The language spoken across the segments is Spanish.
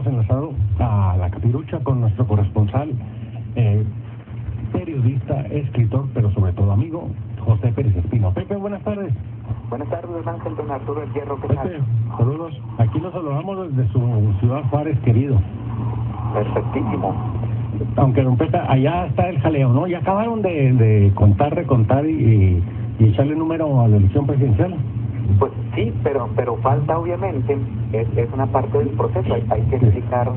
hemos enlazado a la Capirucha con nuestro corresponsal, periodista, escritor, pero sobre todo amigo, José Pérez Espino. Pepe, buenas tardes. Buenas tardes, Ángel, don Arturo del Hierro. ¿Qué tal? Pepe, saludos. Aquí nos saludamos desde su ciudad Juárez, querido. Perfectísimo. Aunque, don Pepe, allá está el jaleo, ¿no? Ya acabaron de contar, recontar y echarle número a la elección presidencial. Pues sí, pero falta, obviamente, es una parte del proceso. Hay que explicar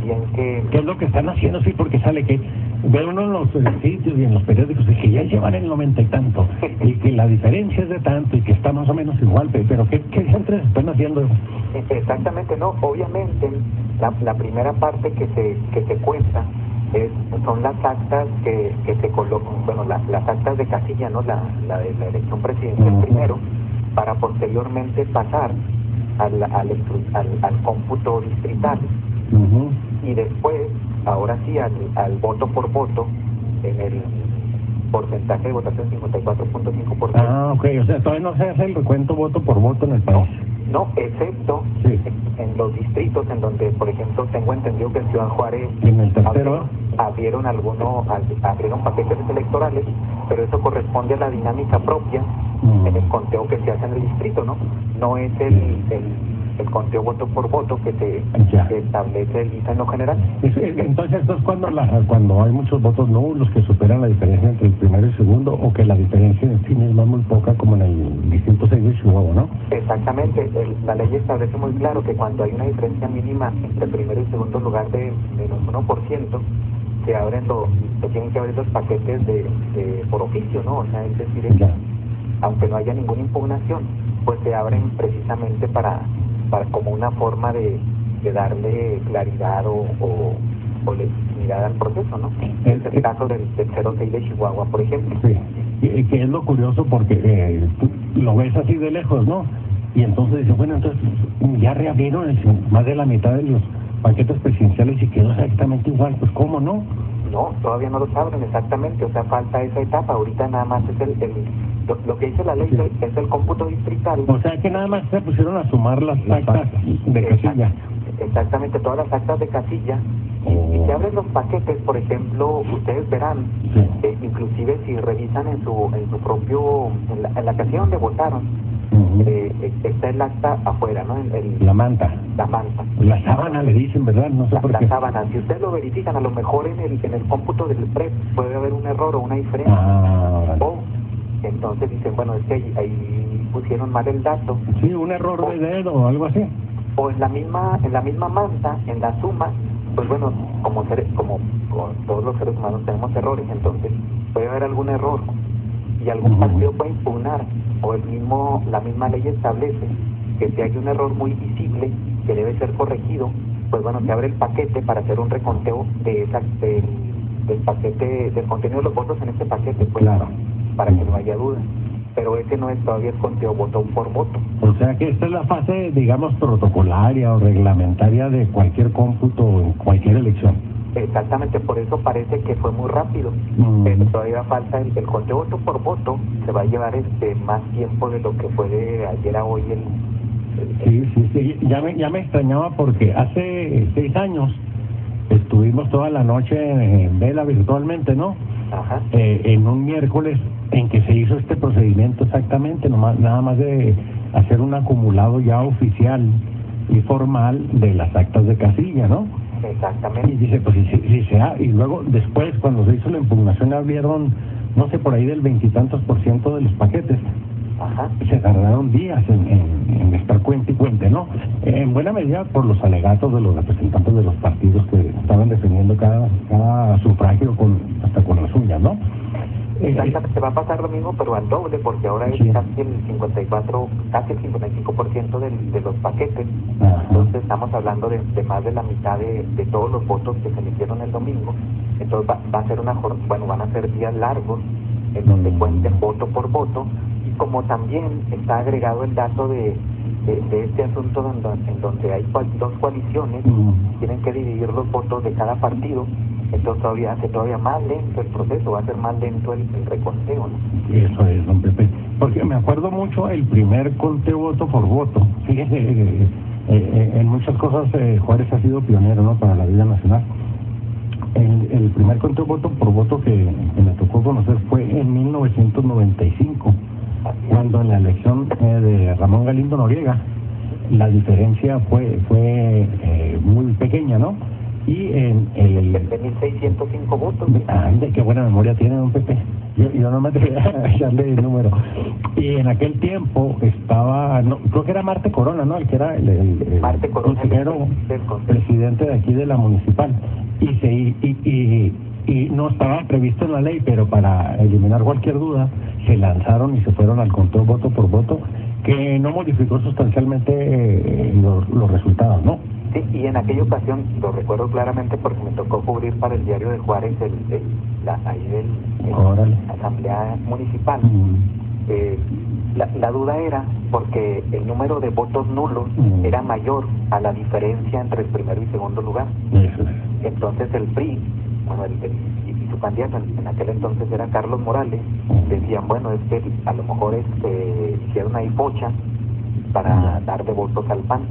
bien ¿Qué es lo que están haciendo? Sí, porque sale que ve uno en los sitios y en los periódicos de que ya llevan el 90 y tanto, y que la diferencia es de tanto y que está más o menos igual, pero ¿qué centros están haciendo? Exactamente, no. Obviamente, la primera parte que se cuenta son las actas que se colocan, bueno, las actas de casilla, ¿no? La de la elección presidencial primero, para posteriormente pasar al cómputo distrital. Y después, ahora sí, al voto por voto, en el porcentaje de votación 54.5%. Ah, ok, o sea, todavía no se hace el recuento voto por voto en el país. No, excepto en los distritos en donde, por ejemplo, tengo entendido que en Ciudad Juárez en el tercero abrieron paquetes electorales, pero eso corresponde a la dinámica propia en el conteo que se hace en el distrito, ¿no? No es el conteo voto por voto que se establece el ISA en lo general. Entonces, esto es cuando hay muchos votos nulos que superan la diferencia entre el primero y el segundo, o que la diferencia en sí misma es muy poca, como en el distrito 6 de Chihuahua, ¿no? Exactamente. La ley establece muy claro que cuando hay una diferencia mínima entre el primero y segundo lugar de menos 1%, se tienen que abrir los paquetes por oficio, ¿no? O sea, es decir, aunque no haya ninguna impugnación, pues se abren precisamente para como una forma de darle claridad o legitimidad al proceso, ¿no? Es el caso del 06 de Chihuahua, por ejemplo. Sí, que es lo curioso porque lo ves así de lejos, ¿no? Y entonces dice, bueno, entonces ya reabrieron más de la mitad de los paquetes presidenciales y quedó exactamente igual, pues ¿cómo no? No, todavía no los abren exactamente, o sea, falta esa etapa. Ahorita nada más es lo que dice la ley, es el cómputo distrital. O sea que nada más se pusieron a sumar las actas de casilla. Exactamente, todas las actas de casilla. Y se abren los paquetes, por ejemplo, ustedes verán, inclusive si revisan en su propio, en la casilla donde votaron, está el acta afuera, ¿no? La manta. La manta. La sábana le dicen, ¿verdad? No sé por qué. La sábana. Si ustedes lo verifican, a lo mejor en el cómputo del PREP puede haber un error o una diferencia. O entonces dicen, bueno, es que ahí pusieron mal el dato. Sí, un error de dedo o algo así. O en la misma manta, en la suma, pues bueno, como todos los seres humanos tenemos errores, entonces puede haber algún error y algún partido puede impugnar, o la misma ley establece que si hay un error muy visible que debe ser corregido, pues bueno, se abre el paquete para hacer un reconteo del paquete, del contenido de los votos en este paquete, pues, claro, para que no haya duda. Pero ese no es todavía el conteo voto por voto. O sea que esta es la fase, digamos, protocolaria o reglamentaria de cualquier cómputo en cualquier elección. Exactamente, por eso parece que fue muy rápido, pero todavía falta el conteo voto por voto. Se va a llevar más tiempo de lo que fue de ayer a hoy. Sí, ya me extrañaba porque hace 6 años estuvimos toda la noche en vela virtualmente, ¿no? Ajá. En un miércoles en que se hizo este procedimiento exactamente, nada más de hacer un acumulado ya oficial y formal de las actas de casilla, ¿no? Exactamente. Y dice, pues y luego después, cuando se hizo la impugnación, abrieron, no sé, por ahí del 20 y tantos % de los paquetes. Ajá. Se tardaron días en estar cuente y cuente, ¿no? En buena medida por los alegatos de los representantes de los partidos que estaban defendiendo cada sufragio hasta con las uñas, ¿no? Exactamente, va a pasar lo mismo, pero al doble, porque ahora es casi el 55% de los paquetes. Entonces estamos hablando de más de la mitad de todos los votos que se emitieron el domingo. Entonces va a ser van a ser días largos en donde cuenten voto por voto. Y como también está agregado el dato de este asunto en donde hay dos coaliciones, tienen que dividir los votos de cada partido. Entonces hace todavía más lento el proceso, va a ser más lento el reconteo, ¿no? Eso es, don Pepe. Porque me acuerdo mucho el primer conteo voto por voto. Fíjese, En muchas cosas Juárez ha sido pionero, ¿no?, para la vida nacional. El primer conteo voto por voto que me tocó conocer fue en 1995, cuando en la elección de Ramón Galindo Noriega la diferencia fue muy pequeña, ¿no? Y en el... De 1.605 votos. ¡Ande, qué buena memoria tiene don Pepe! Yo no me atreví a echarle el número. Y en aquel tiempo estaba, no, creo que era Marte Corona, ¿no?, el que era el Marte Corona, consejero presidente de aquí de la municipal. Y no estaba previsto en la ley, pero para eliminar cualquier duda, se lanzaron y se fueron al conteo voto por voto, que no modificó sustancialmente los resultados, ¿no? Sí, y en aquella ocasión, lo recuerdo claramente porque me tocó cubrir para el diario de Juárez la asamblea municipal. La duda era porque el número de votos nulos era mayor a la diferencia entre el primero y segundo lugar. Entonces el PRI, bueno, y su candidato en aquel entonces era Carlos Morales, decían, bueno, es que a lo mejor hicieron ahí pocha para dar de votos al PAN.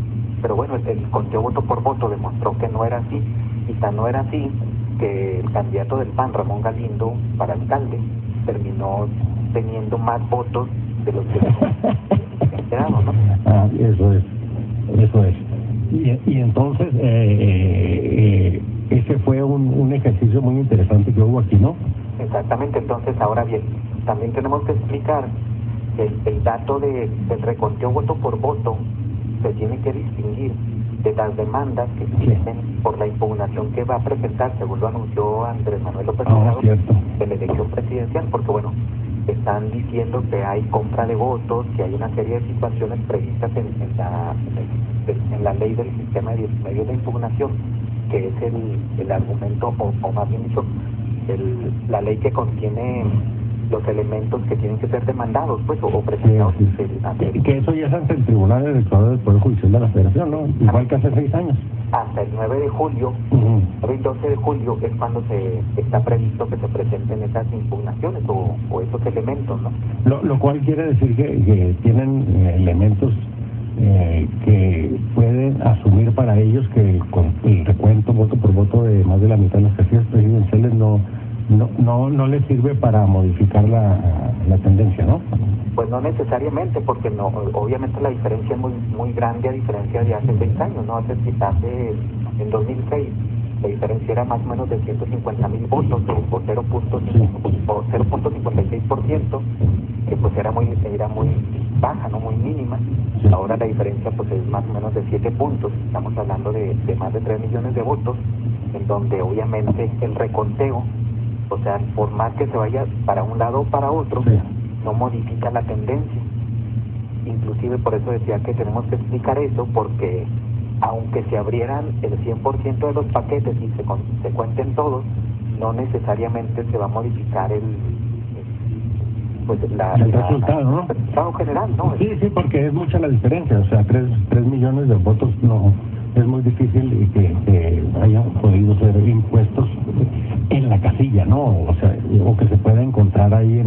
Pero bueno, el conteo voto por voto demostró que no era así, y tan no era así que el candidato del PAN, Ramón Galindo, para alcalde, terminó teniendo más votos de los que se enteraron, ¿no? Eso es. Y entonces, ese fue un ejercicio muy interesante que hubo aquí, ¿no? Exactamente. Entonces, ahora bien, también tenemos que explicar que el dato del reconteo voto por voto se tiene que distinguir de las demandas que existen por la impugnación que va a presentar, según lo anunció Andrés Manuel López Obrador, de la elección presidencial, porque bueno, están diciendo que hay compra de votos, que hay una serie de situaciones previstas en la ley del sistema de medios de impugnación, que es el argumento, o más bien dicho, la ley que contiene los elementos que tienen que ser demandados, pues, o presentados. Que eso ya es ante el Tribunal Electoral del Poder Judicial de la Federación, ¿no? Igual que hace 6 años. Hasta el 9 de julio, 9 y 12 de julio es cuando está previsto que se presenten esas impugnaciones o esos elementos, ¿no? Lo cual quiere decir que tienen elementos que pueden asumir para ellos que el recuento voto por voto de más de la mitad de las casillas presidenciales no les sirve para modificar la tendencia, ¿no? Pues no necesariamente, porque no, obviamente la diferencia es muy grande a diferencia de hace 6 años, ¿no? En 2006 la diferencia era más o menos de 150,000 votos, o 0.56%, que pues era muy baja, no muy mínima. Ahora la diferencia pues es más o menos de 7 puntos, estamos hablando de más de 3 millones de votos, en donde obviamente el reconteo, o sea, por más que se vaya para un lado o para otro, no modifica la tendencia. Inclusive por eso decía que tenemos que explicar eso, porque aunque se abrieran el 100% de los paquetes y se cuenten todos, no necesariamente se va a modificar el resultado, ¿no? El resultado general, ¿no? Sí, porque es mucha la diferencia, o sea, 3 millones de votos no es muy difícil y que hayan podido ser impuestos en la casilla, ¿no? O sea, o que se pueda encontrar ahí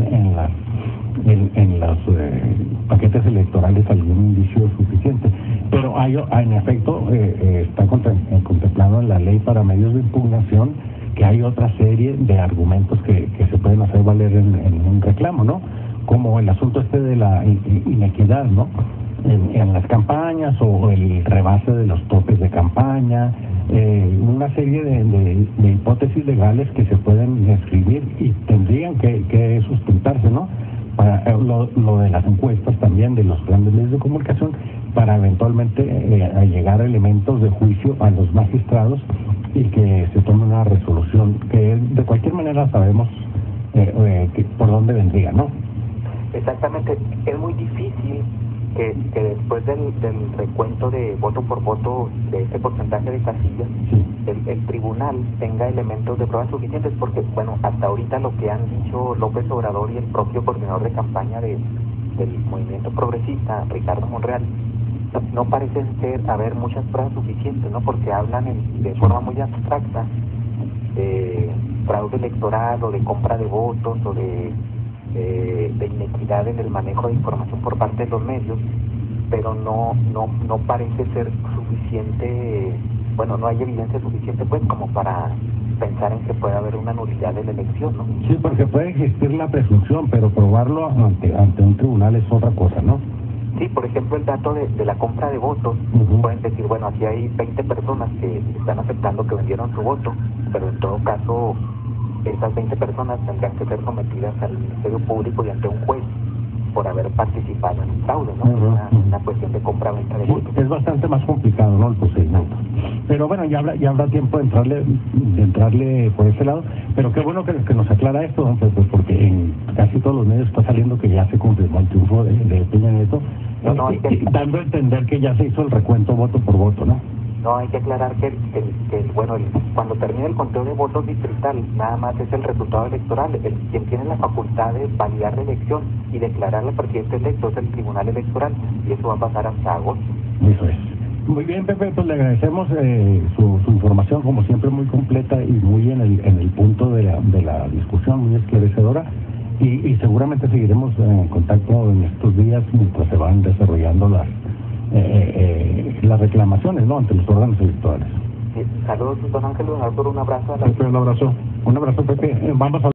en los paquetes electorales algún indicio suficiente. Pero en efecto está contemplado en la ley para medios de impugnación que hay otra serie de argumentos que se pueden hacer valer en un reclamo, ¿no? Como el asunto de la inequidad, ¿no? En las campañas, o el rebase de los topes de campaña, una serie de hipótesis legales que se pueden escribir y tendrían que sustentarse, ¿no? Para lo de las encuestas también, de los grandes medios de comunicación, para eventualmente llegar a elementos de juicio a los magistrados y que se tome una resolución que de cualquier manera sabemos por dónde vendría, ¿no? Exactamente. Es muy difícil que después del recuento de voto por voto de ese porcentaje de casillas, el tribunal tenga elementos de pruebas suficientes, porque, bueno, hasta ahorita lo que han dicho López Obrador y el propio coordinador de campaña del Movimiento Progresista, Ricardo Monreal, no parecen haber muchas pruebas suficientes, ¿no? Porque hablan de forma muy abstracta de fraude electoral, o de compra de votos, o de inequidad en el manejo de información por parte de los medios, pero no parece ser suficiente, bueno, no hay evidencia suficiente pues como para pensar en que puede haber una nulidad de la elección, ¿no? Sí, porque puede existir la presunción, pero probarlo ante un tribunal es otra cosa, ¿no? Sí, por ejemplo, el dato de la compra de votos, pueden decir, bueno, aquí hay 20 personas que están aceptando que vendieron su voto, pero en todo caso, esas 20 personas tendrán que ser sometidas al Ministerio Público y ante un juez por haber participado en un fraude, ¿no? Una cuestión de compra-venta de votos. Es bastante más complicado, ¿no?, el procedimiento. Pero bueno, ya habrá tiempo de entrarle por ese lado. Pero qué bueno que nos aclara esto, don Pepe, porque en casi todos los medios está saliendo que ya se confirmó el triunfo de Peña Nieto, dando a entender que ya se hizo el recuento voto por voto, ¿no? No, hay que aclarar que cuando termine el conteo de votos distrital, nada más es el resultado electoral. Quien tiene la facultad de validar la elección y declararle presidente electo es el Tribunal Electoral, y eso va a pasar hasta agosto. Eso es. Muy bien, Pepe, pues le agradecemos su información, como siempre, muy completa y muy en el punto de la discusión, muy esclarecedora. Y seguramente seguiremos en contacto en estos días mientras se van desarrollando las reclamaciones, ¿no?, ante los órganos electorales. Sí, saludos, don Ángel, un abrazo. Pepe, un abrazo, Pepe. Vamos a